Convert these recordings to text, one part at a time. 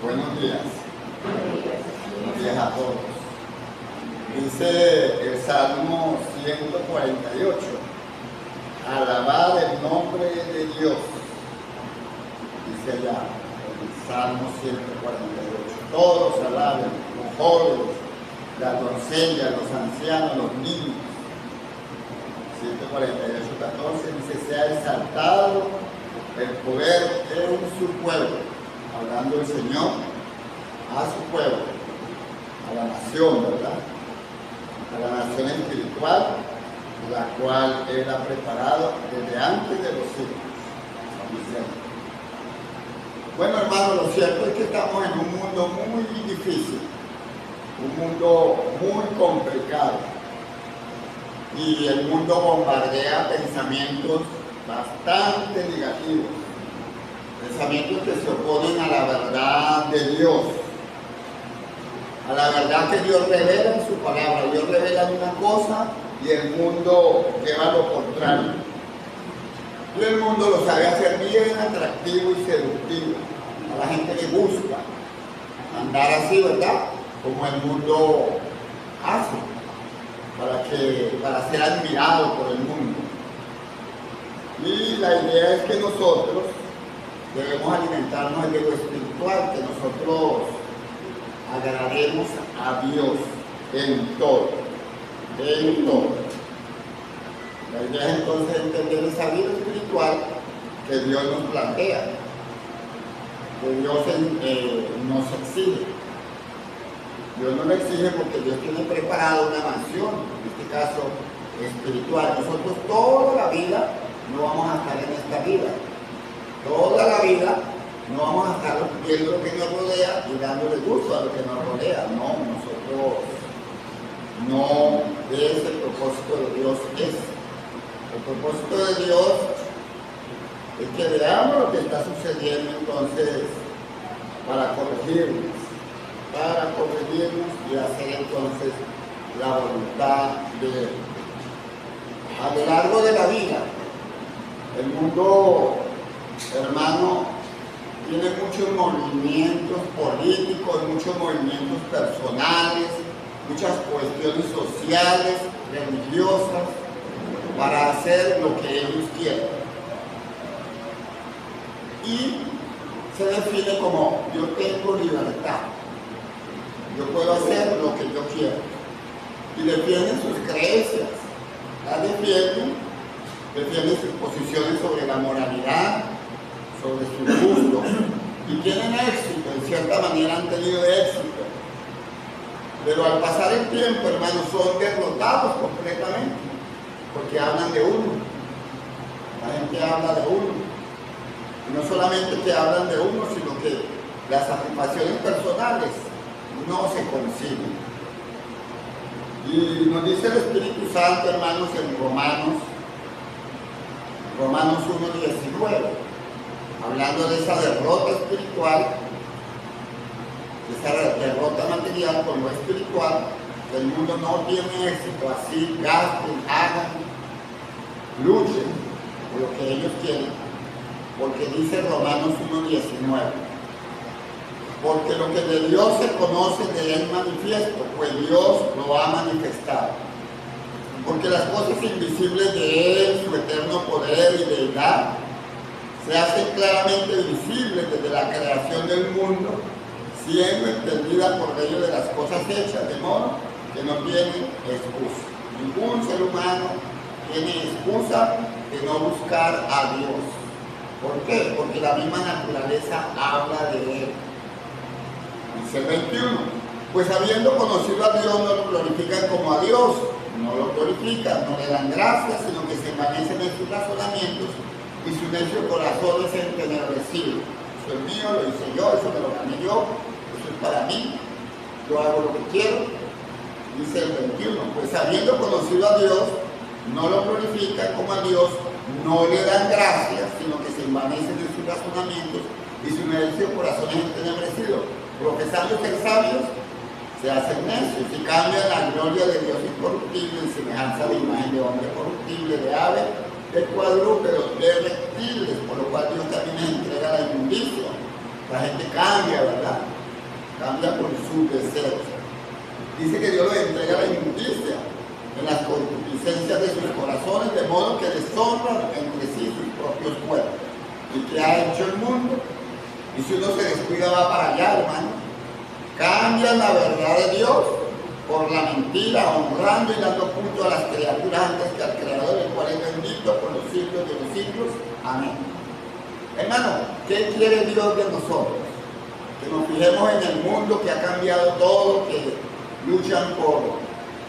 Buenos días. Buenos días a todos. Dice el Salmo 148. Alabad el nombre de Dios. Dice allá, el Salmo 148. Todos alaben, los jóvenes, las doncellas, los ancianos, los niños. 148, 14 dice, sea exaltado el poder en su pueblo, hablando el Señor a su pueblo, a la nación, ¿verdad? A la nación espiritual, la cual Él ha preparado desde antes de los siglos. Bueno, hermano, lo cierto es que estamos en un mundo muy difícil, un mundo muy complicado, y el mundo bombardea pensamientos bastante negativos, pensamientos que se oponen a la verdad de Dios, a la verdad que Dios revela en su palabra. Dios revela una cosa y el mundo lleva lo contrario. Y el mundo lo sabe hacer bien atractivo y seductivo. A la gente le gusta andar así, ¿verdad? Como el mundo hace, para ser admirado por el mundo. Y la idea es que nosotros debemos alimentarnos de lo espiritual, que nosotros agrademos a Dios en todo, en todo. La idea es entonces entender esa vida espiritual que Dios nos plantea, que Dios nos exige. Dios no lo exige porque Dios tiene preparado una mansión, en este caso espiritual. Nosotros toda la vida no vamos a estar en esta vida. Toda la vida no vamos a estar viendo lo que nos rodea y dándole gusto a lo que nos rodea. No, nosotros no es el propósito de Dios. El propósito de Dios es que veamos lo que está sucediendo entonces para corregirnos y hacer entonces la voluntad de Él. A lo largo de la vida, el mundo, hermano, tiene muchos movimientos políticos, muchos movimientos personales, muchas cuestiones sociales, religiosas, para hacer lo que ellos quieren. Y se define como yo tengo libertad, yo puedo hacer lo que yo quiero. Y defienden sus creencias, las defienden sus posiciones sobre la moralidad, sobre sus gustos, y tienen éxito, en cierta manera han tenido éxito. Pero al pasar el tiempo, hermanos, son derrotados completamente, porque hablan de uno. La gente habla de uno. Y no solamente que hablan de uno, sino que las satisfacciones personales no se consiguen. Y nos dice el Espíritu Santo, hermanos, en Romanos 1:19, hablando de esa derrota espiritual, esa derrota material con lo espiritual. El mundo no tiene éxito así, gasten, hagan, luchen por lo que ellos quieren, porque dice Romanos 1:19, porque lo que de Dios se conoce de Él manifiesto, pues Dios lo ha manifestado. Porque las cosas invisibles de Él, su eterno poder y deidad, se hacen claramente visibles desde la creación del mundo, siendo entendidas por medio de las cosas hechas, de modo que no tienen excusa. Ningún ser humano tiene excusa de no buscar a Dios. ¿Por qué? Porque la misma naturaleza habla de Él. Dice el 21, pues habiendo conocido a Dios no lo glorifican como a Dios, no lo glorifican, no le dan gracias, sino que se envanecen en sus razonamientos y su necio corazón es entenebrecido. Eso es mío, lo hice yo, eso me lo gané yo, eso es para mí, yo hago lo que quiero. Dice el 21, pues habiendo conocido a Dios, no lo glorifican como a Dios, no le dan gracias, sino que se envanecen en sus razonamientos y su necio corazón es entenebrecido. Profesando ser sabios, se hacen necios y cambian la gloria de Dios incorruptible en semejanza de imagen de hombre corruptible, de ave, de cuadrúpedos, de reptiles, por lo cual Dios también les entrega la inmundicia, la gente cambia, ¿verdad? Cambia por sus deseos. Dice que Dios los entrega a la injusticia, en las concupiscencias de sus corazones, de modo que deshonran entre sí sus propios cuerpos. ¿Y qué ha hecho el mundo? Y si uno se descuida va para allá, hermano. Cambian la verdad de Dios por la mentira, honrando y dando culto a las criaturas antes que al Creador, el cual es bendito por los siglos de los siglos. Amén. Hermano, ¿qué quiere Dios de nosotros? Que nos fijemos en el mundo que ha cambiado todo, que luchan por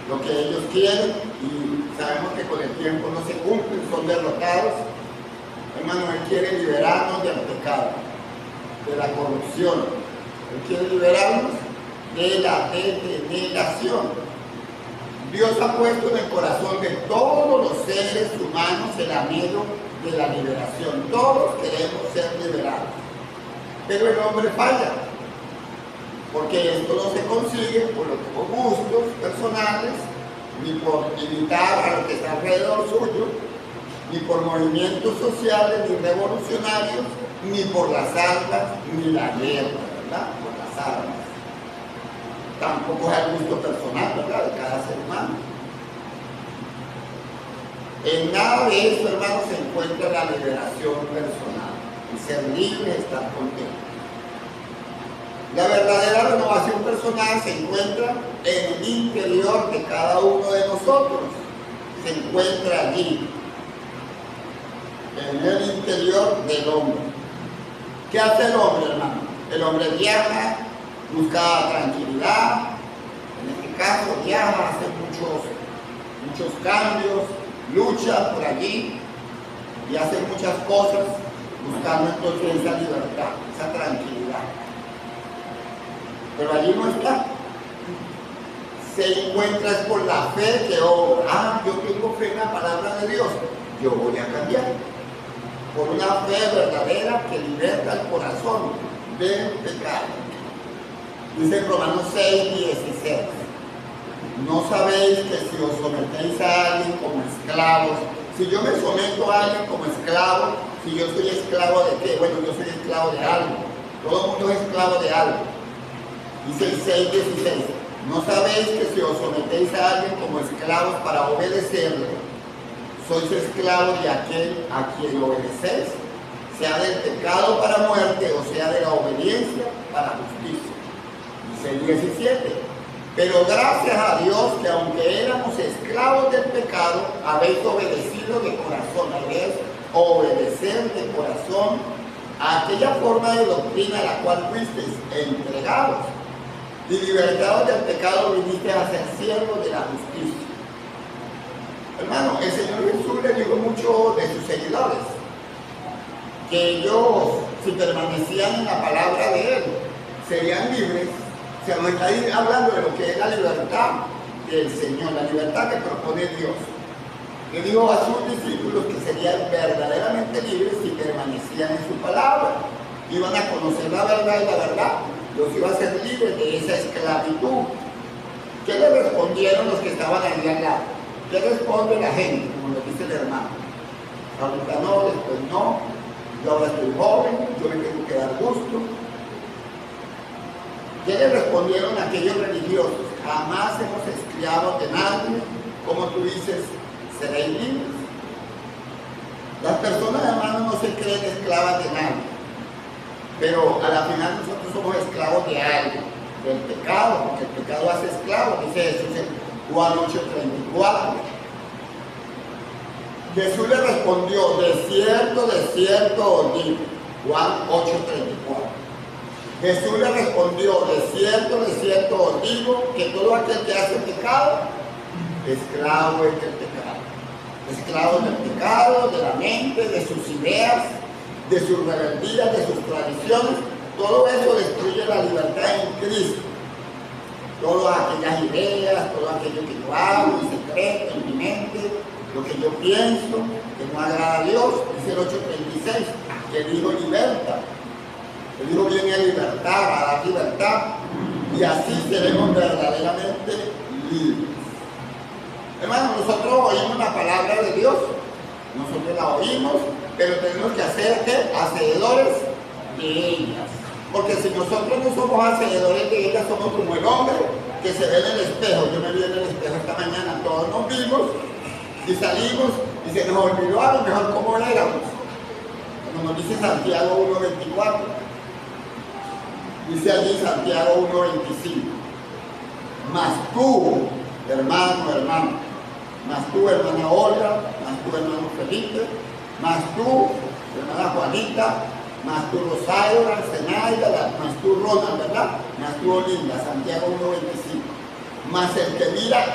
lo que ellos quieren y sabemos que con el tiempo no se cumplen, son derrotados. Hermano, Él quiere liberarnos del pecado, de la corrupción. Él quiere liberarnos de la degeneración. Dios ha puesto en el corazón de todos los seres humanos el anhelo de la liberación. Todos queremos ser liberados. Pero el hombre falla, porque esto no se consigue por gustos personales, ni por imitar a lo que está alrededor suyo, ni por movimientos sociales, ni revolucionarios, ni por las armas, ni la guerra, ¿verdad? Por las armas. Tampoco es al gusto personal, ¿verdad?, de cada ser humano. En nada de eso, hermano, se encuentra la liberación personal. Y ser libre, estar contento. La verdadera renovación personal se encuentra en el interior de cada uno de nosotros. Se encuentra allí, en el interior del hombre. ¿Qué hace el hombre, hermano? El hombre viaja, busca tranquilidad, en este caso viaja, hace muchos cambios, lucha por allí y hace muchas cosas buscando entonces esa libertad, esa tranquilidad. Pero allí no está. Se encuentra es por la fe que obra. Yo tengo fe en la palabra de Dios, yo voy a cambiar. Por una fe verdadera que liberta el corazón del pecado. Dice en Romanos 6:16. ¿No sabéis que si os sometéis a alguien como esclavos, si yo me someto a alguien como esclavo, si yo soy esclavo de qué? Bueno, yo soy esclavo de algo. Todo el mundo es esclavo de algo. Dice el 6:16. ¿No sabéis que si os sometéis a alguien como esclavos para obedecerle, sois esclavos de aquel a quien obedecéis, sea del pecado para muerte o sea de la obediencia para justicia? Dice el 17. Pero gracias a Dios que aunque éramos esclavos del pecado, habéis obedecido de corazón, habéis obedecer de corazón a aquella forma de doctrina a la cual fuisteis entregados. Y libertados del pecado viniste a ser siervos de la justicia. Hermano, el Señor Jesús le dijo mucho de sus seguidores que ellos, si permanecían en la palabra de Él, serían libres. Se nos está hablando de lo que es la libertad del Señor, la libertad que propone Dios. Le dijo a sus discípulos que serían verdaderamente libres si permanecían en su palabra. Iban a conocer la verdad y la verdad los iba a hacer libres de esa esclavitud. ¿Qué le respondieron los que estaban ahí al lado? ¿Qué responde la gente? Como le dice el hermano. Ahorita no, después no. Yo ahora estoy joven, yo me tengo que dar gusto. ¿Qué le respondieron a aquellos religiosos? Jamás hemos esclavos de nadie. Como tú dices, seréis libres. Las personas, hermanos, no se creen esclavas de nadie. Pero a la final nosotros somos esclavos de algo, del pecado, porque el pecado hace esclavo, dice Jesús en Juan 8:34. Jesús le respondió, de cierto os digo, Juan 8:34. Jesús le respondió, de cierto os digo, que todo aquel que hace pecado, esclavo es del pecado. Esclavo del pecado, de la mente, de sus ideas, de sus rebeldías, de sus tradiciones. Todo eso destruye la libertad en Cristo. Todas aquellas ideas, todo aquello que yo hago en secreto, en mi mente, lo que yo pienso, que no agrada a Dios, dice el 8:36, que el Hijo liberta. El Hijo viene a libertar, a dar libertad, y así seremos verdaderamente libres. Hermanos, nosotros oímos la palabra de Dios, nosotros la oímos, pero tenemos que hacer ¿qué? Hacedores de ellas. Porque si nosotros no somos hacedores de ella, somos como el hombre que se ve en el espejo. Yo me vi en el espejo esta mañana, todos nos vimos y salimos y se nos olvidó a lo mejor cómo éramos. Como nos dice Santiago 1.24, dice allí Santiago 1.25, mas tú, hermano, más tú, hermana Olga, más tú, hermano Felipe, más tú, hermana Juanita, más tú, Rosario, Zenaida, más tú, Ronald, ¿verdad? Más tú, Olinda, Santiago 1.25. Más el que mira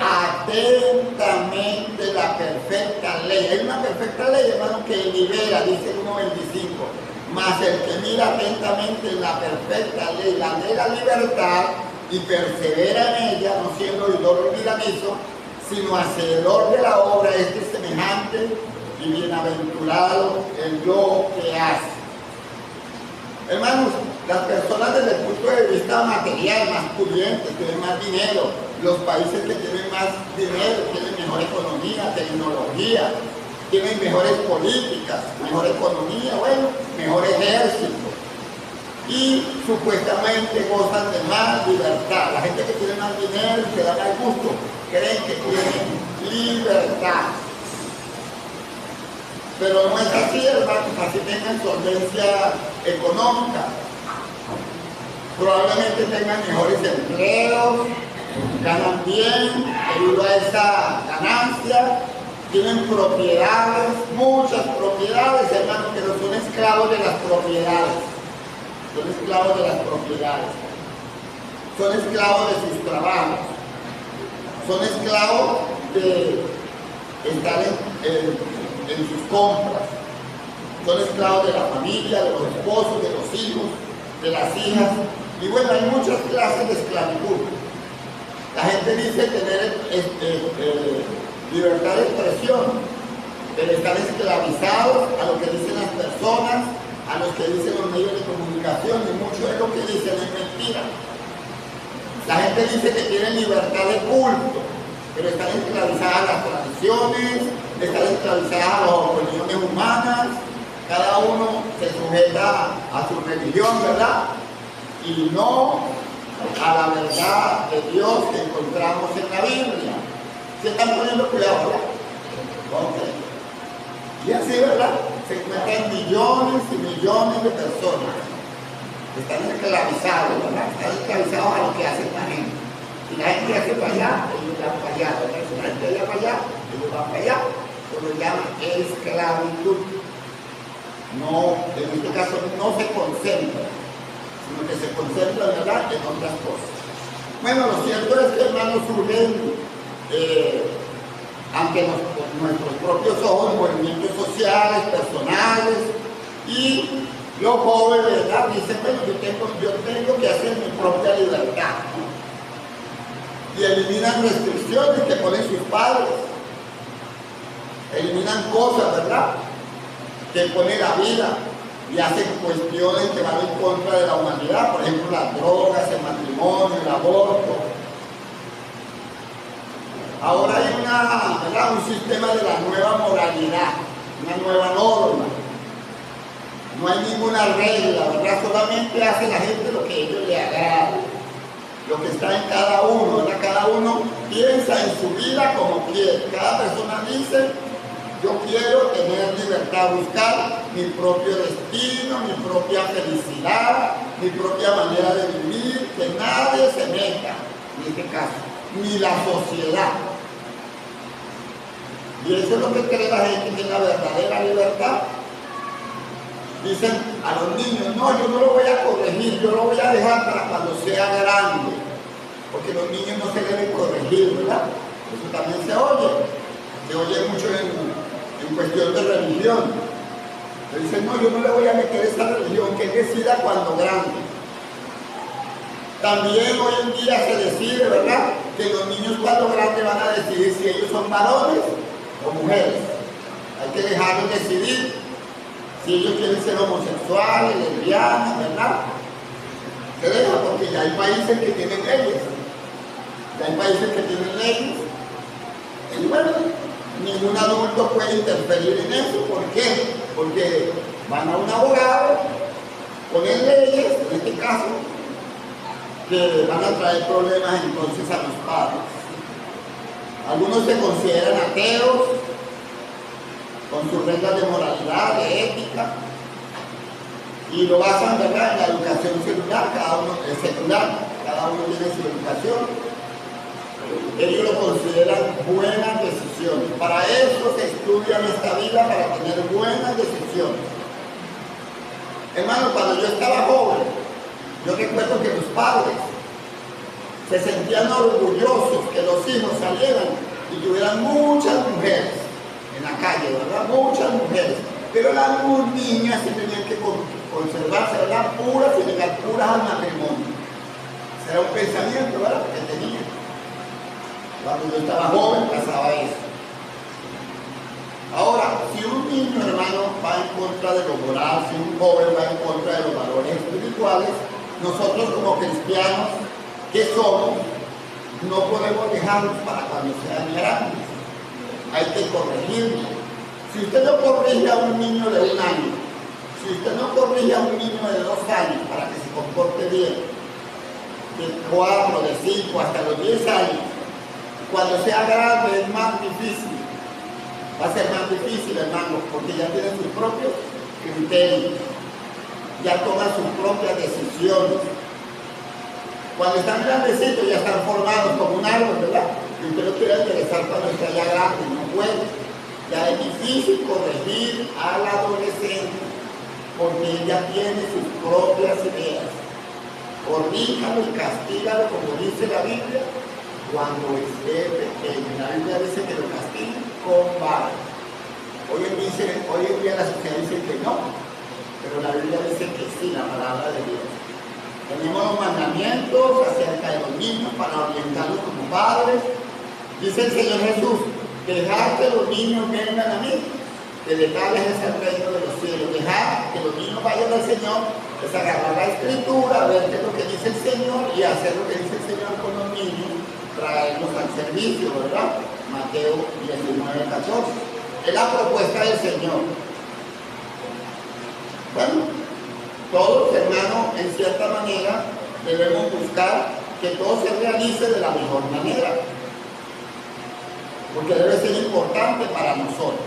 atentamente la perfecta ley. Hay una perfecta ley, hermano, que libera, dice 1.25. Más el que mira atentamente la perfecta ley, la de la libertad, y persevera en ella, no siendo oidor olvidadizo, sino hacedor de la obra, este semejante y bienaventurado en lo que hace. Hermanos, las personas desde el punto de vista material, más pudientes, tienen más dinero, los países que tienen más dinero, tienen mejor economía, tecnología, tienen mejores políticas, mejor economía, bueno, mejor ejército. Y supuestamente gozan de más libertad. La gente que tiene más dinero y se da más gusto, creen que tienen libertad. Pero no es así, hermanos, así tengan solvencia económica. Probablemente tengan mejores empleos, ganan bien debido a esa ganancia, tienen propiedades, muchas propiedades, hermanos, pero son esclavos de las propiedades. Son esclavos de las propiedades. Son esclavos de sus trabajos. Son esclavos de estar en sus compras. Son esclavos de la familia, de los esposos, de los hijos, de las hijas. Y bueno, hay muchas clases de esclavitud. La gente dice tener libertad de expresión, pero están esclavizados a lo que dicen las personas, a los que dicen los medios de comunicación, y mucho de lo que dicen es mentira. La gente dice que tienen libertad de culto, pero están esclavizadas a las tradiciones, están esclavizadas a las opiniones humanas, cada uno se sujeta a su religión, ¿verdad? Y no a la verdad de Dios que encontramos en la Biblia. ¿Se están poniendo cuidado, verdad? Okay. Y así, ¿verdad? Se encuentran millones y millones de personas que están esclavizados, ¿verdad? Están esclavizados a lo que hace la gente. Si la gente hace para allá, ellos van para allá, ¿verdad? Si la gente va para allá, ellos van para allá. Eso lo llaman esclavitud. No, en este caso no se concentra, sino que se concentra, ¿verdad?, en otras cosas. Bueno, lo cierto es que, hermanos, surgen ante nuestros propios ojos movimientos sociales, personales, y los jóvenes, ¿verdad?, dicen, bueno, yo tengo que hacer mi propia libertad, ¿no? Y eliminan restricciones que ponen sus padres, eliminan cosas, ¿verdad?, que pone la vida, y hacen cuestiones que van en contra de la humanidad, por ejemplo, las drogas, el matrimonio, el aborto. Ahora hay un sistema de la nueva moralidad, una nueva norma. No hay ninguna regla, ¿verdad? Solamente hace la gente lo que a ellos les agrada, lo que está en cada uno, ¿verdad? Cada uno piensa en su vida como quiere. Cada persona dice: yo quiero tener libertad, buscar mi propio destino, mi propia felicidad, mi propia manera de vivir, que nadie se meta, en este caso, ni la sociedad. Y eso es lo que cree la gente, que es la verdadera libertad. Dicen a los niños: no, yo no lo voy a corregir, yo lo voy a dejar para cuando sea grande, porque los niños no se deben corregir, ¿verdad? Eso también se oye mucho en cuestión de religión. Le dicen: no, yo no le voy a meter esta religión, que él decida cuando grande. También hoy en día se decide, ¿verdad?, que los niños cuando grandes van a decidir si ellos son varones o mujeres. Hay que dejarlos decidir si ellos quieren ser homosexuales, lesbianas, ¿verdad? Se deja, porque ya hay países que tienen leyes. Ya hay países que tienen leyes. Y bueno, ningún adulto puede interferir en eso. ¿Por qué? Porque van a un abogado poner leyes, en este caso, que van a traer problemas entonces a los padres. Algunos se consideran ateos, con sus reglas de moralidad, de ética, y lo basan, ¿verdad?, en la educación secular, cada uno tiene su educación. Ellos lo consideran buenas decisiones. Para eso se estudia en esta vida, para tener buenas decisiones. Hermano, cuando yo estaba joven, yo recuerdo que los padres se sentían orgullosos que los hijos salieran y tuvieran muchas mujeres en la calle, ¿verdad? Muchas mujeres. Pero las niñas sí tenían que conservarse, ¿verdad? Puras y llegar puras al matrimonio. Ese era un pensamiento, ¿verdad?, que tenía. Cuando yo estaba joven pasaba eso. Ahora, si un niño, hermano, va en contra de lo moral, si un joven va en contra de los valores espirituales, nosotros como cristianos, ¿qué somos? No podemos dejarlos para cuando sean grandes. Hay que corregirlos. Si usted no corrige a un niño de 1 año, si usted no corrige a un niño de 2 años para que se comporte bien, de 4, de 5, hasta los 10 años, cuando sea grande es más difícil. Va a ser más difícil, hermano, porque ya tiene sus propios criterios, ya toma sus propias decisiones. Cuando están grandecitos ya están formados como un árbol, ¿verdad? Y usted lo quiere enderezar cuando está ya grande, no puede. Ya es difícil corregir al adolescente, porque ella tiene sus propias ideas. Corríjalo y castígalo, como dice la Biblia, cuando esté pequeño. La Biblia dice que lo castiguen con vara. Hoy en día la sociedad dice que no, pero la Biblia dice que sí, la palabra de Dios. Tenemos los mandamientos acerca de los niños para orientarlos como padres. Dice el Señor Jesús: dejad que los niños vengan a mí, que de tales es el reino de los cielos. Dejad que los niños vayan al Señor, es agarrar la Escritura, ver qué es lo que dice el Señor y hacer lo que dice el Señor con los niños, traerlos al servicio, ¿verdad? Mateo 19, 14. Es la propuesta del Señor. Bueno, todos, hermanos, en cierta manera, debemos buscar que todo se realice de la mejor manera, porque debe ser importante para nosotros.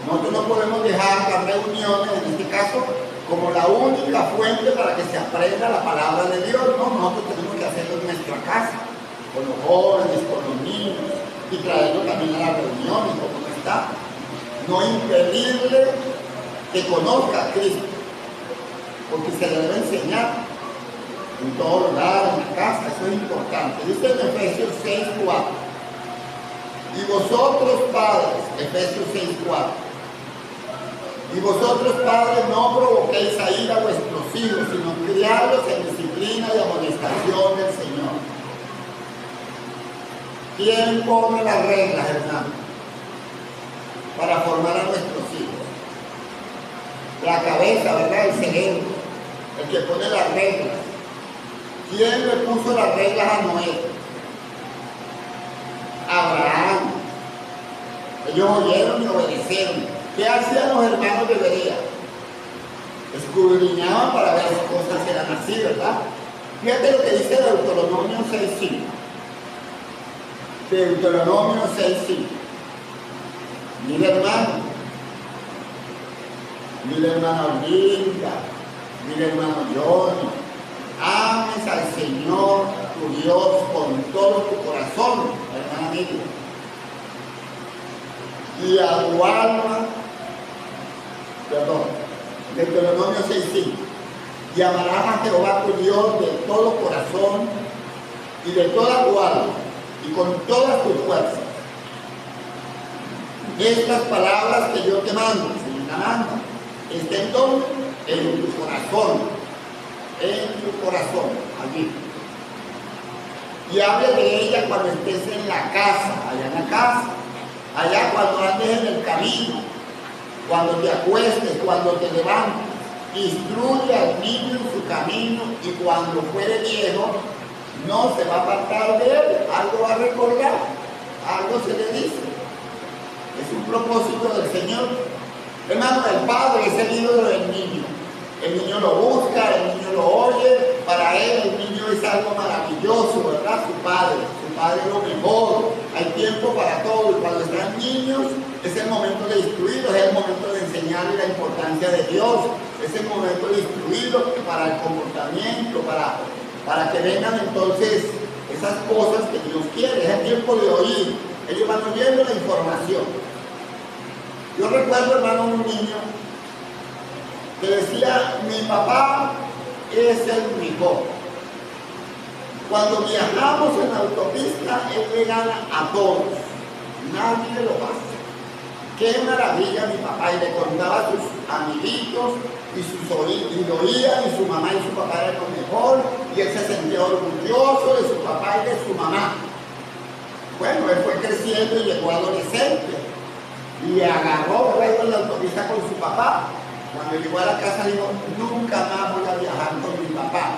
Nosotros no podemos dejar las reuniones, en este caso, como la única fuente para que se aprenda la palabra de Dios. No, nosotros tenemos que hacerlo en nuestra casa, con los jóvenes, con los niños, y traerlo también a las reuniones, como está. No impedirle que conozca a Cristo, porque se le debe enseñar en todo lugar, en la casa, eso es importante. Dice en Efesios 6:4. Y vosotros padres, Efesios 6:4, y vosotros padres no provoquéis a ira a vuestros hijos, sino criadlos en disciplina y amonestación del Señor. ¿Quién pone las reglas, hermano, para formar a nuestros hijos? La cabeza, ¿verdad? El cerebro, el que pone las reglas. ¿Quién le puso las reglas a Noé? Abraham. Ellos oyeron y obedecieron. ¿Qué hacían los hermanos de Berea? Escudriñaban para ver si cosas eran así, ¿verdad? Fíjate lo que dice Deuteronomio 6:5. Deuteronomio 6:5. Mira, hermano. Mira, hermano Linda. Mira, hermano Johnny. Ames al Señor tu Dios con todo tu corazón, hermana Miriam, y a tu alma, Deuteronomio 6:5, y amarás a Jehová tu Dios de todo corazón y de toda tu alma y con todas tus fuerzas. Estas palabras que yo te mando, estén donde, en tu corazón. En tu corazón, allí. Y hable de ella cuando estés en la casa, allá en la casa, allá cuando andes en el camino, cuando te acuestes, cuando te levantes. Instruye al niño en su camino y cuando fuere viejo no se va a apartar de él, algo va a recordar, algo se le dice. Es un propósito del Señor. Hermano, el padre es el ídolo del niño. El niño lo busca, el niño lo oye, para él el niño es algo maravilloso, ¿verdad? Su padre es lo mejor, hay tiempo para todo, y cuando están niños es el momento de instruirlos, es el momento de enseñarles la importancia de Dios, es el momento de instruirlos para el comportamiento, para que vengan entonces esas cosas que Dios quiere, es el tiempo de oír, ellos van oyendo la información. Yo recuerdo, hermano, un niño que decía, mi papá es el mejor. Cuando viajamos en la autopista, él le gana a todos, nadie lo pasa. Qué maravilla mi papá, y le contaba a sus amiguitos, y lo oían, y su mamá y su papá eran lo mejor, y él se sentía orgulloso de su papá y de su mamá. Bueno, él fue creciendo y llegó adolescente, y agarró luego en la autopista con su papá. Cuando llegó a la casa dijo, nunca más voy a viajar con mi papá.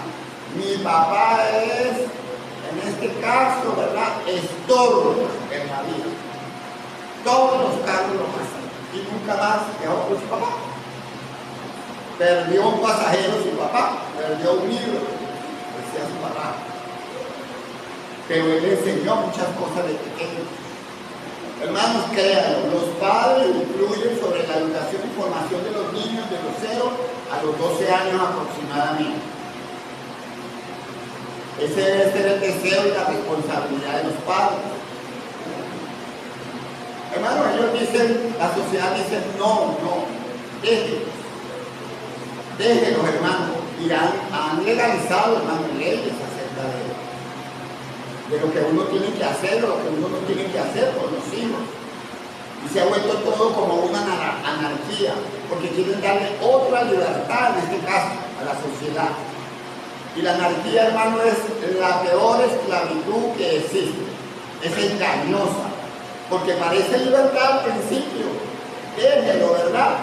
Mi papá es, en este caso, ¿verdad?, estorbo en la vida. Todos los carros lo pasan y nunca más viajó con su papá. Perdió un pasajero su papá, perdió un libro, decía su papá. Pero él le enseñó muchas cosas de pequeño. Hermanos, créanlo, los padres influyen sobre la educación y formación de los niños de los 0 a los 12 años aproximadamente. Ese debe ser el deseo y la responsabilidad de los padres. Hermanos, ellos dicen, la sociedad dice, no, déjenlos, hermanos, y han legalizado, hermanos, leyes acerca de lo que uno tiene que hacer o lo que uno no tiene que hacer con los hijos. Y se ha vuelto todo como una anarquía, porque quieren darle otra libertad, en este caso, a la sociedad. Y la anarquía, hermano, es la peor esclavitud que existe. Es engañosa, porque parece libertad al principio. Déjelo, ¿verdad?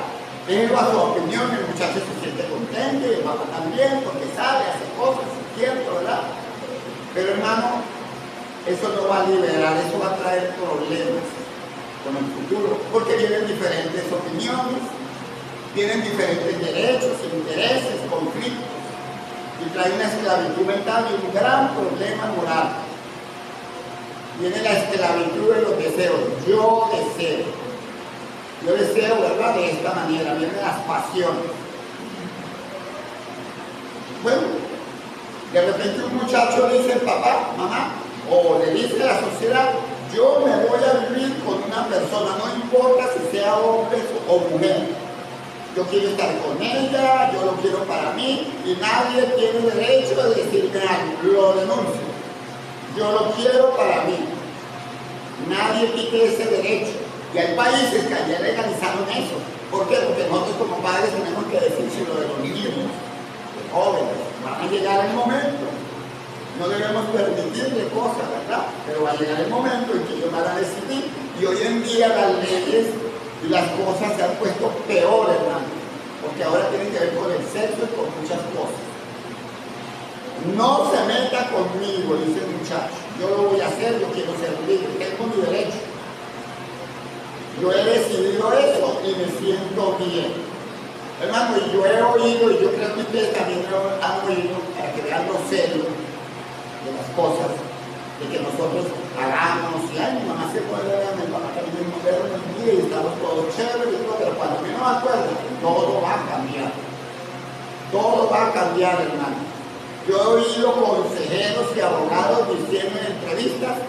Déjelo a su opinión, el muchacho se siente contento y el papá también, porque sabe, hace cosas, es cierto, ¿verdad? Pero, hermano, eso no va a liberar, eso va a traer problemas con el futuro, porque vienen diferentes opiniones, vienen diferentes derechos, intereses, conflictos, y trae una esclavitud mental y un gran problema moral. Viene la esclavitud de los deseos, yo deseo, ¿verdad?, de esta manera, vienen las pasiones. Bueno, de repente un muchacho le dice, papá, mamá, o le dice a la sociedad, yo me voy a vivir con una persona, no importa si sea hombre o mujer. Yo quiero estar con ella, yo lo quiero para mí, y nadie tiene derecho a decirme algo, lo denuncio. Yo lo quiero para mí. Nadie quite ese derecho. Y hay países que ya legalizaron eso. ¿Por qué? Porque nosotros como padres tenemos que decírselo de los niños, los jóvenes. Van a llegar el momento. No debemos permitirle cosas, ¿verdad? Pero va a llegar el momento en que ellos van a decidir. Y hoy en día las leyes y las cosas se han puesto peor, hermano. Porque ahora tienen que ver con el sexo y con muchas cosas. No se meta conmigo, dice el muchacho. Yo lo voy a hacer, yo quiero ser libre, tengo mi derecho. Yo he decidido eso y me siento bien. Hermano, y yo he oído, y yo creo que ustedes también lo han oído, para que vean lo serio de las cosas, de que nosotros hagamos, y ay, mi mamá se puede ver, mi papá también nos ve en el día y estamos todos chéveres, pero cuando yo no me acuerdo, todo va a cambiar. Todo va a cambiar, hermano. Yo he oído consejeros y abogados diciendo en entrevistas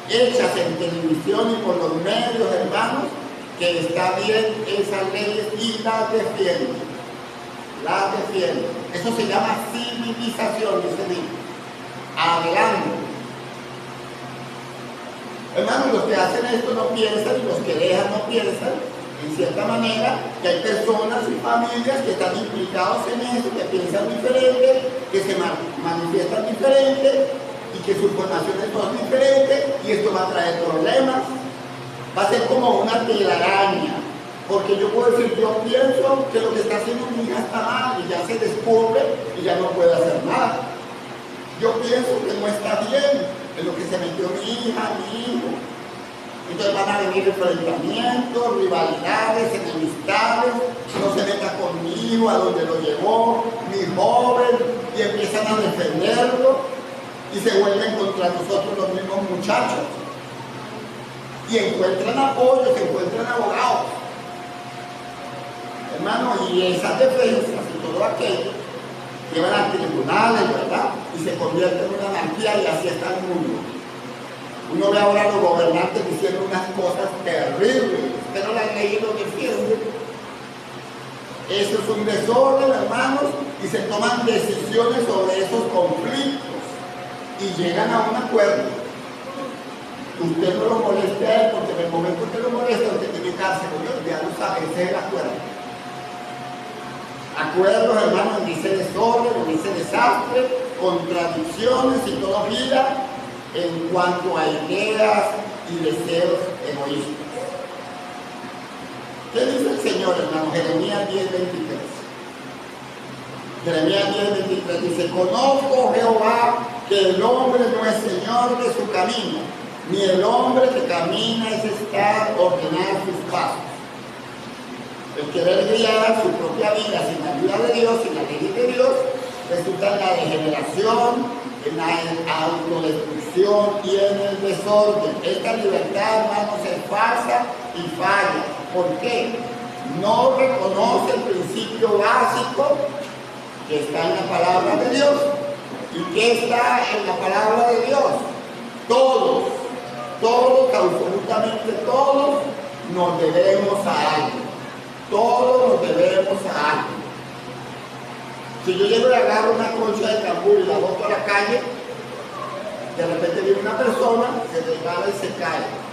hechas en televisión y por los medios, hermanos, que está bien esas leyes y las defienden. Las defienden. Eso se llama civilización, dice Dios. Adelante. Hermanos, los que hacen esto no piensan y los que dejan no piensan, en cierta manera, que hay personas y familias que están implicados en eso, que piensan diferente, que se manifiestan diferente y que sus formaciones son diferentes, y esto va a traer problemas. Va a ser como una telaraña, porque yo puedo decir, yo pienso que lo que está haciendo mi hija está mal y ya se descubre y ya no puede hacer nada. Yo pienso que no está bien en lo que se metió mi hija, mi hijo. Entonces van a venir enfrentamientos, rivalidades, enemistades, no se meta conmigo a donde lo llevó, mi joven, y empiezan a defenderlo y se vuelven contra nosotros los mismos muchachos. Y encuentran apoyo, se encuentran abogados. Hermano, y esas defensas y todo aquello llevan a tribunales, ¿verdad? Y se convierte en una anarquía y así está el mundo. Uno ve ahora a los gobernantes diciendo unas cosas terribles. Usted no las ha leído, defiende. Eso es un desorden, hermanos, y se toman decisiones sobre esos conflictos y llegan a un acuerdo. Usted no lo moleste a él, porque en el momento que lo molesta, usted tiene cárcel. Ya lo sabe, ese es el acuerdo. Acuerdos, hermanos, dice desorden, dice desastre, contradicciones y todo gira en cuanto a ideas y deseos egoístas. ¿Qué dice el Señor, hermano? Jeremías 10:23. Jeremías 10:23 dice: conozco, Jehová, que el hombre no es señor de su camino, ni el hombre que camina es estar ordenar sus pasos. El querer guiar su propia vida sin la ayuda de Dios, sin la ley de Dios, resulta en la degeneración, en la autodestrucción y en el desorden. Esta libertad, hermanos, es falsa y falla. ¿Por qué? No reconoce el principio básico que está en la palabra de Dios. ¿Y qué está en la palabra de Dios? Todos, absolutamente todos, nos debemos a algo. Todos nos debemos a algo. Si yo llego y agarro una concha de cambur y la boto a la calle, de repente viene una persona, se resbala y se cae.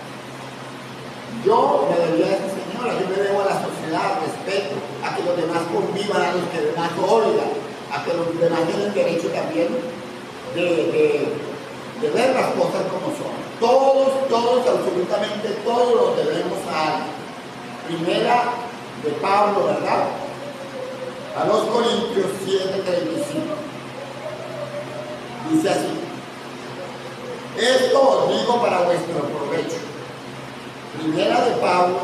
Yo me debía a esa señora, yo me debo a la sociedad, respeto, a que los demás convivan, a los que demás oigan, a que los demás tienen derecho también de ver las cosas como son. Todos, absolutamente todos los debemos a alguien. Primera de Pablo, ¿verdad? A los Corintios 7:35. Dice así: esto os digo para vuestro provecho. Primera de Pablo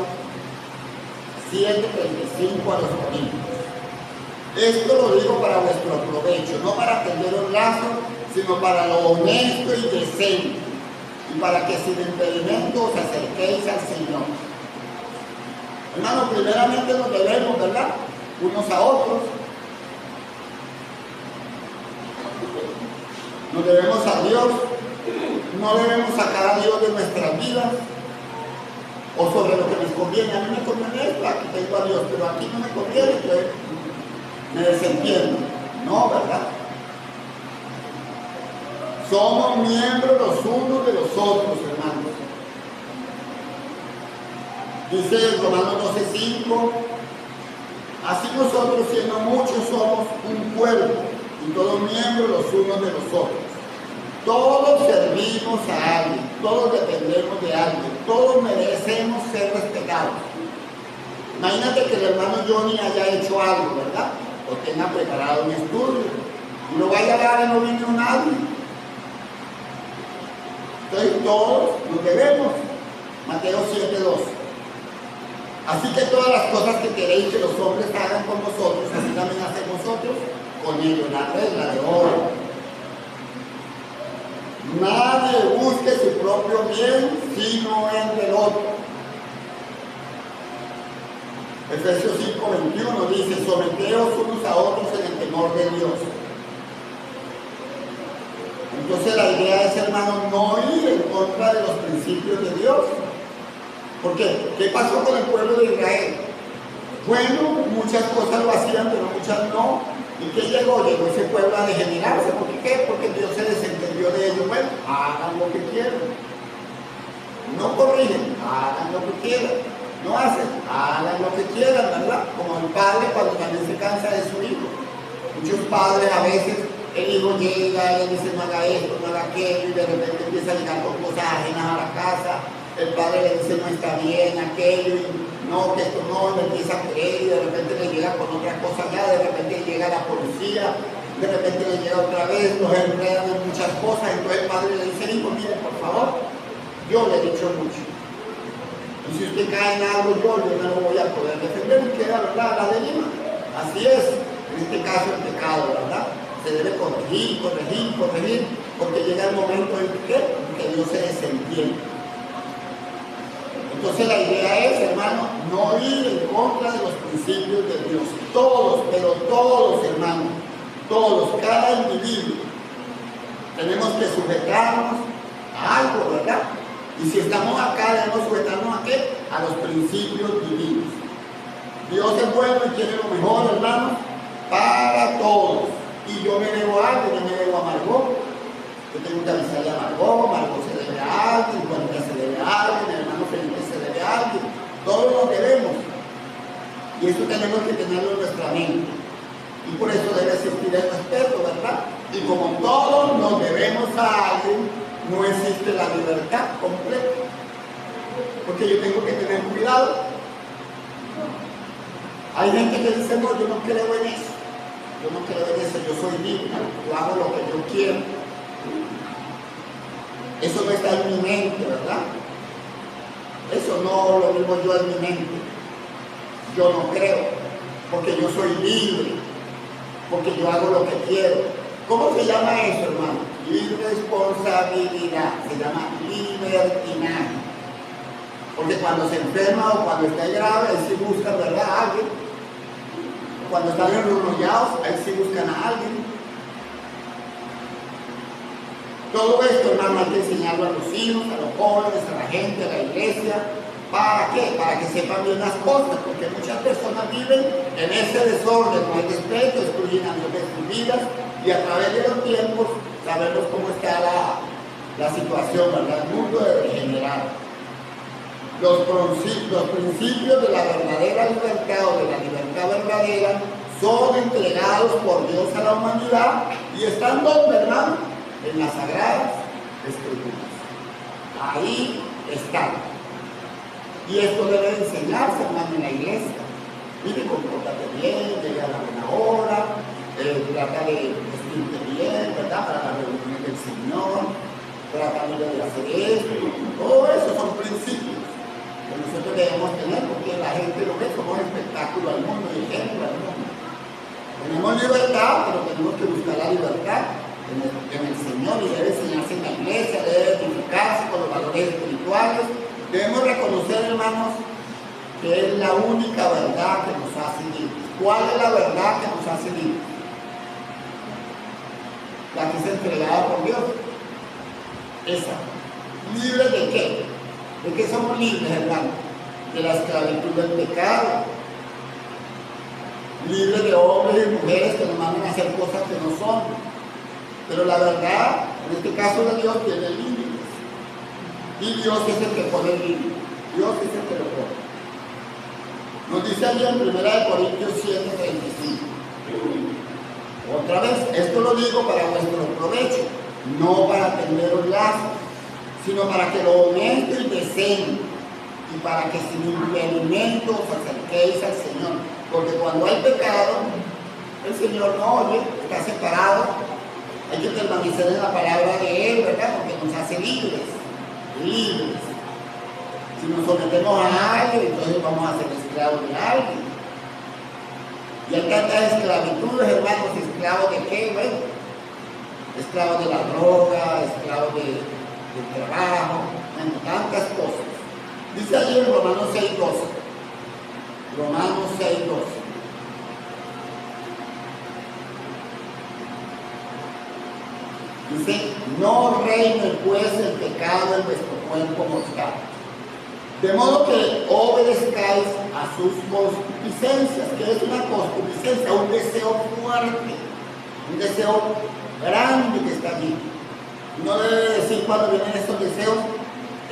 7:35 a los Corintios. Esto lo digo para vuestro provecho, no para tenderos lazo, sino para lo honesto y decente, y para que sin impedimento os acerquéis al Señor. Hermano, primeramente nos debemos, ¿verdad?, unos a otros. Nos debemos a Dios. No debemos sacar a Dios de nuestras vidas o sobre lo que nos conviene. A mí me conviene esto, aquí tengo a Dios, pero aquí no me conviene, entonces me desentiendo. No, ¿verdad? Somos miembros los unos de los otros, hermanos. Dice Romanos 12:5: así nosotros, siendo muchos, somos un cuerpo, y todos miembros los unos de los otros. Todos servimos a alguien, todos dependemos de alguien, todos merecemos ser respetados. Imagínate que el hermano Johnny haya hecho algo, ¿verdad?, o tenga preparado un estudio, y lo vaya a dar y no vino nadie. Entonces todos nos debemos. Mateo 7:12. Así que todas las cosas que queréis que los hombres hagan con vosotros, así también hacemos nosotros con ellos. La regla de oro. Nadie busque su propio bien, sino el del otro. Efesios 5:21 dice: someteos unos a otros en el temor de Dios. Entonces la idea es, hermano, no ir en contra de los principios de Dios. ¿Por qué? ¿Qué pasó con el pueblo de Israel? Bueno, muchas cosas lo hacían, pero muchas no. ¿Y qué llegó? Llegó ese pueblo a degenerarse. ¿Por qué? Porque Dios se desentendió de ellos. Bueno, hagan lo que quieran. No corrigen, hagan lo que quieran. No hacen, hagan lo que quieran, ¿verdad? Como el padre cuando también se cansa de su hijo. Muchos padres a veces, el hijo llega y le dice: no haga esto, no haga aquello, y de repente empieza a llegar con cosas ajenas a la casa. El padre le dice: no está bien aquello, y no, que esto no, y le empieza a creer, y de repente le llega con otra cosa ya, de repente llega la policía, de repente le llega otra vez, los enredan en muchas cosas. Entonces el padre le dice: hijo, mire, por favor, yo le he dicho mucho, Y si usted cae en algo, yo no lo voy a poder defender y queda, ¿verdad?, la deriva. Así es, en este caso el pecado, ¿verdad? Se debe corregir, porque llega el momento en que Dios se desentiende. Entonces la idea es, hermano, no ir en contra de los principios de Dios. Todos, pero todos, hermano, todos, cada individuo, tenemos que sujetarnos a algo, ¿verdad? Y si estamos acá, debemos sujetarnos a ¿qué? A los principios divinos. Dios es bueno y quiere lo mejor, hermano, para todos. Y yo me debo a algo, yo me debo a Margot. Yo tengo que avisarle a Margot se debe a alguien, Juanita se debe a alguien, el hermano Felipe se debe a alguien. Todos nos debemos. Y eso tenemos que tenerlo en nuestra mente. Y por eso debe existir el respeto, ¿verdad? Y como todos nos debemos a alguien, no existe la libertad completa. Porque yo tengo que tener cuidado. Hay gente que dice, no, yo no creo en eso. Yo no creo en eso, yo soy libre, yo hago lo que yo quiero. Eso no está en mi mente, ¿verdad? Eso no lo vivo yo en mi mente. Yo no creo, porque yo soy libre, porque yo hago lo que quiero. ¿Cómo se llama eso, hermano? Irresponsabilidad, se llama libertinaje. Porque cuando se enferma o cuando está grave, ahí sí buscan, ¿verdad?, a alguien. Cuando están enrollados, ahí sí buscan a alguien. Todo esto, hermano, hay que enseñarlo a los hijos, a los jóvenes, a la gente, a la iglesia. ¿Para qué? Para que sepan bien las cosas, porque muchas personas viven en ese desorden, no hay respeto, excluyen a Dios de sus vidas, y a través de los tiempos sabemos cómo está la situación, ¿verdad?, el mundo degenerado. Los principios de la verdadera libertad o de la libertad verdadera son entregados por Dios a la humanidad y están ¿dónde, hermano? En las Sagradas Escrituras. Ahí están. Y esto debe enseñarse, hermano, en la iglesia. Mire, compórtate bien, llega a la buena hora, trata de vestirte bien, ¿verdad?, para la reunión del Señor, trata de hacer esto. Todo eso son principios que nosotros debemos tener, porque la gente lo ve como un espectáculo al mundo y ejemplo al mundo. Tenemos libertad, pero tenemos que buscar la libertad en el Señor, y debe enseñarse en la iglesia, debe edificarse con los valores espirituales. Debemos reconocer, hermanos, que es la única verdad que nos hace libres. ¿Cuál es la verdad que nos hace libres? La que es entregada por Dios. Esa. ¿Libres de qué? ¿De qué somos libres, hermano? De la esclavitud del pecado. Libres de hombres y mujeres que nos mandan a hacer cosas que no son. Pero la verdad, en este caso de Dios, tiene límites. Y Dios es el que pone límites. Dios es el que lo pone. Nos dice allí en 1 Corintios 7:35. Otra vez, esto lo digo para vuestro provecho, no para tenderos lazos, sino para que lo honesto y decente, y para que sin impedimento os acerquéis al Señor. Porque cuando hay pecado, el Señor no oye, está separado. Hay que permanecer en la palabra de Él, ¿verdad? Porque nos hace libres. Si nos sometemos a alguien, entonces vamos a ser esclavos de alguien. Y hay tantas esclavitudes, hermanos. ¿Esclavos de qué? Bueno, esclavos de la droga, esclavos del trabajo, bueno, tantas cosas. Dice allí en Romanos 6:12. Romanos 6:12. Dice, no reine pues el pecado en vuestro cuerpo mortal, de modo que obedezcáis a sus concupiscencias. ¿Qué es una concupiscencia? Un deseo fuerte, un deseo grande que está allí. No debe decir cuando vienen estos deseos,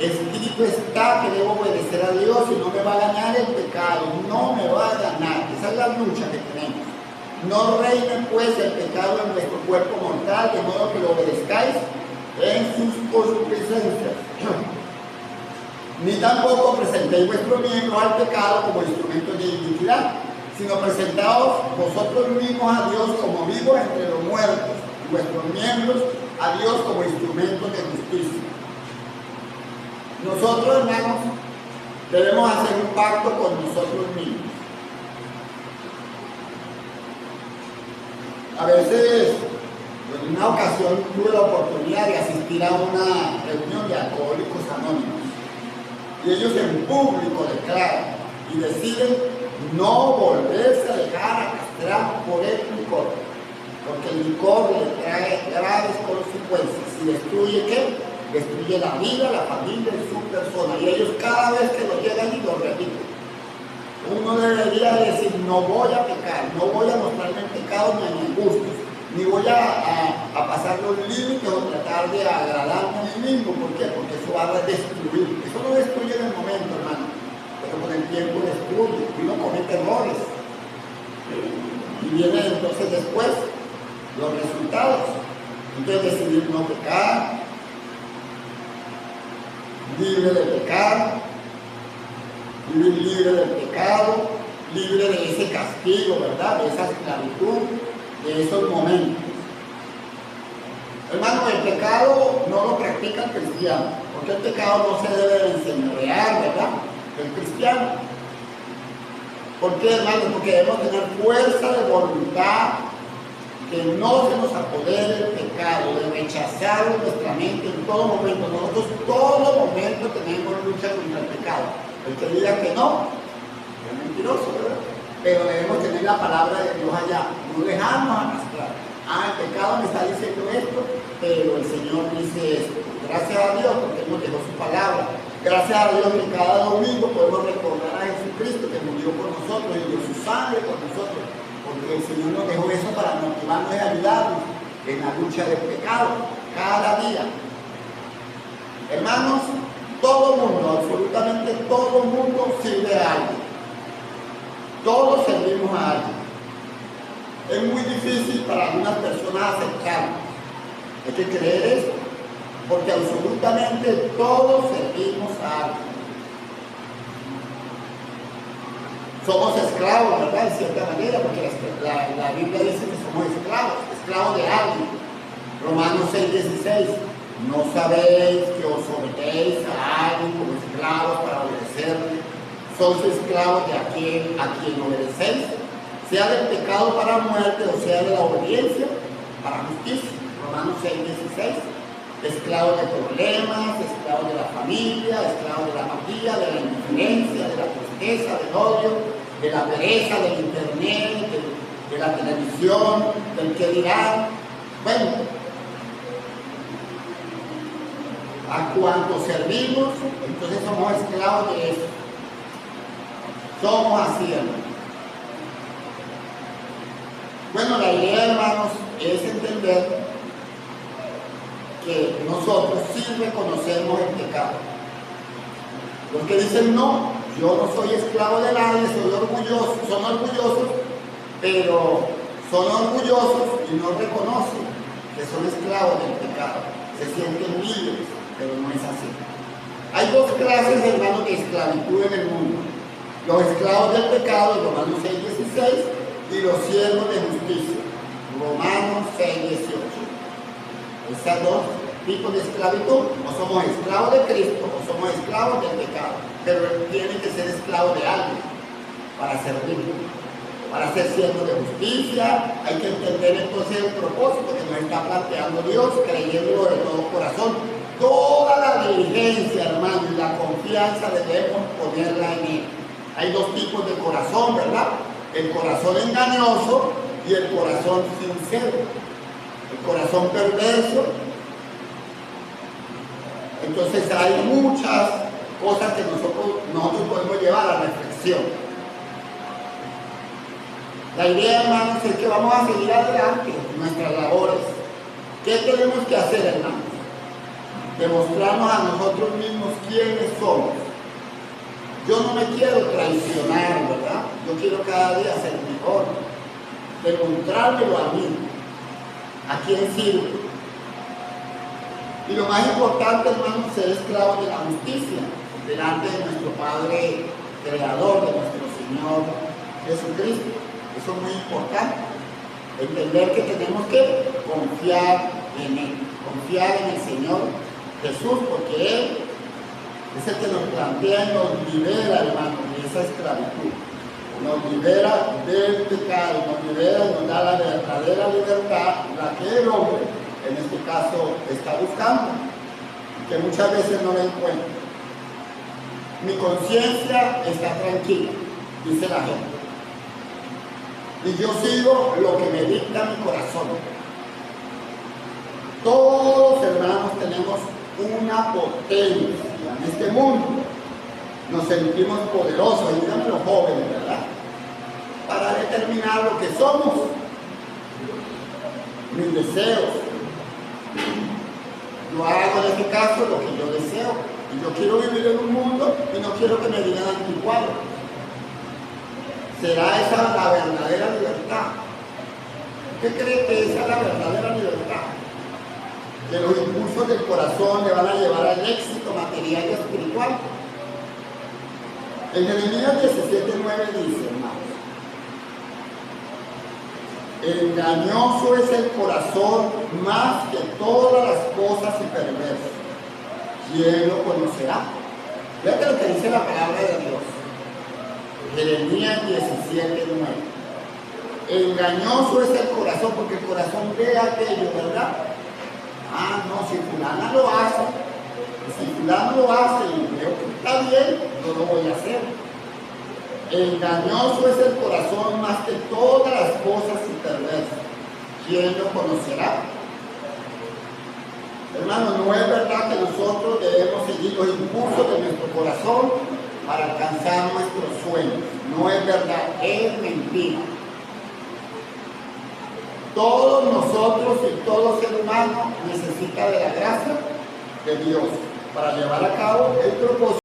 escrito está que debo obedecer a Dios y no me va a ganar el pecado, no me va a ganar. Esa es la lucha que tenemos. No reine pues el pecado en vuestro cuerpo mortal, de modo que lo obedezcáis en sus concupiscencias. Ni tampoco presentéis vuestro miembro al pecado como instrumentos de iniquidad, sino presentaos vosotros mismos a Dios como vivos entre los muertos, y vuestros miembros a Dios como instrumentos de justicia. Nosotros, hermanos, Debemos hacer un pacto con nosotros mismos. A veces, en una ocasión tuve la oportunidad de asistir a una reunión de alcohólicos anónimos y ellos en público declaran y deciden no volverse a dejar arrastrar por el licor, porque el licor le trae graves consecuencias y destruye ¿qué? Destruye la vida, la familia y su persona, y ellos cada vez que lo llegan y lo repiten. Uno debería decir, no voy a pecar, no voy a mostrarme en pecado ni en gustos, ni voy a pasar los límites o tratar de agradarme a mí mismo. ¿Por qué? Porque eso va a destruir. Eso no destruye en el momento, hermano, pero con el tiempo destruye. Uno comete errores. Y vienen entonces después los resultados. Entonces decidir no pecar, libre de pecar, vivir libre del pecado, libre de ese castigo, ¿verdad? De esa esclavitud, de esos momentos. Hermano, el pecado no lo practica el cristiano, porque el pecado no se debe de enseñorear, ¿verdad? El cristiano. ¿Por qué, hermano? Porque debemos tener fuerza de voluntad, que no se nos apodere el pecado, de rechazar nuestra mente en todo momento. Nosotros todo momento tenemos lucha contra el pecado. El que diga que no, es mentiroso, ¿verdad? Pero debemos tener la palabra de Dios allá, no dejarnos arrastrar. El pecado me está diciendo esto, pero el Señor dice esto. Gracias a Dios porque Él nos dejó su palabra. Gracias a Dios que cada domingo podemos recordar a Jesucristo que murió por nosotros y dio su sangre por nosotros. Porque el Señor nos dejó eso para motivarnos y ayudarnos en la lucha del pecado cada día. Hermanos, todo mundo, absolutamente todo mundo sirve a alguien. Todos servimos a alguien. Es muy difícil para algunas personas aceptarlo. Hay que creer esto, porque absolutamente todos servimos a alguien. Somos esclavos, ¿verdad? De cierta manera, porque la Biblia dice que somos esclavos de alguien. Romanos 6:16. ¿No sabéis que os sometéis a alguien como esclavos para obedecerle? ¿Sois esclavos de a quien obedecéis? Sea del pecado para muerte o sea de la obediencia para justicia. Romanos 6:16. Esclavos de problemas, esclavos de la familia, esclavos de la apatía, de la indiferencia, de la tristeza, del odio, de la pereza, del internet, de la televisión, del que dirán. Bueno, a cuanto servimos, entonces somos esclavos de eso. Somos así, hermanos. Bueno, la idea, hermanos, es entender que nosotros sí reconocemos el pecado. Los que dicen no, yo no soy esclavo de nadie, soy orgulloso, son orgullosos, pero son orgullosos y no reconocen que son esclavos del pecado. Se sienten libres, pero no es así. Hay dos clases, hermanos, de esclavitud en el mundo. Los esclavos del pecado, Romanos 6:16, y los siervos de justicia, Romanos 6:18. Esas dos tipos de esclavitud, o somos esclavos de Cristo o somos esclavos del pecado, pero tiene que ser esclavo de alguien para servirlo. Para ser siervos de justicia, hay que entender entonces el propósito que nos está planteando Dios, creyéndolo de todo corazón. Toda la diligencia, hermano, y la confianza debemos ponerla en Él. Hay dos tipos de corazón, ¿verdad? El corazón engañoso y el corazón sincero. El corazón perverso. Entonces hay muchas cosas que nosotros podemos llevar a reflexión. La idea, hermanos, es que vamos a seguir adelante en nuestras labores. ¿Qué tenemos que hacer, hermanos? Demostrarnos a nosotros mismos quiénes somos. Yo no me quiero traicionar, ¿verdad? Yo quiero cada día ser mejor. Demostrármelo a mí. ¿A quién sirve? Y lo más importante, hermanos, ser esclavos de la justicia delante de nuestro Padre Creador, de nuestro Señor Jesucristo. Eso es muy importante. Entender que tenemos que confiar en Él, confiar en el Señor Jesús, porque Él Es el que nos plantea y nos libera, hermano, de esa esclavitud. Nos libera del pecado, nos libera y nos da la verdadera libertad, la que el hombre, en este caso, está buscando, que muchas veces no la encuentra. Mi conciencia está tranquila, dice la gente. Y yo sigo lo que me dicta mi corazón. Todos, hermanos, tenemos una potencia en este mundo. Nos sentimos poderosos, y díganme los jóvenes, ¿verdad? Para determinar lo que somos, mis deseos. Yo hago en este caso lo que yo deseo. Y yo quiero vivir en un mundo y no quiero que me digan anticuado. ¿Será esa la verdadera libertad? ¿Qué cree que esa es la verdadera libertad? Que los impulsos del corazón le van a llevar al éxito material y espiritual. En Jeremías 17:9 dice, hermanos, engañoso es el corazón más que todas las cosas y perverso. ¿Quién lo conocerá? Fíjate lo que dice la palabra de Dios. Jeremías 17:9. Engañoso es el corazón, porque el corazón ve aquello, ¿verdad? Ah, no, si fulana lo hace, si fulano lo hace y veo que está bien, yo lo voy a hacer. Engañoso es el corazón más que todas las cosas y perversas. ¿Quién lo conocerá? Hermanos, no es verdad que nosotros debemos seguir los impulsos de nuestro corazón para alcanzar nuestros sueños. No es verdad, es mentira. Todos nosotros y todo ser humano necesita de la gracia de Dios para llevar a cabo el propósito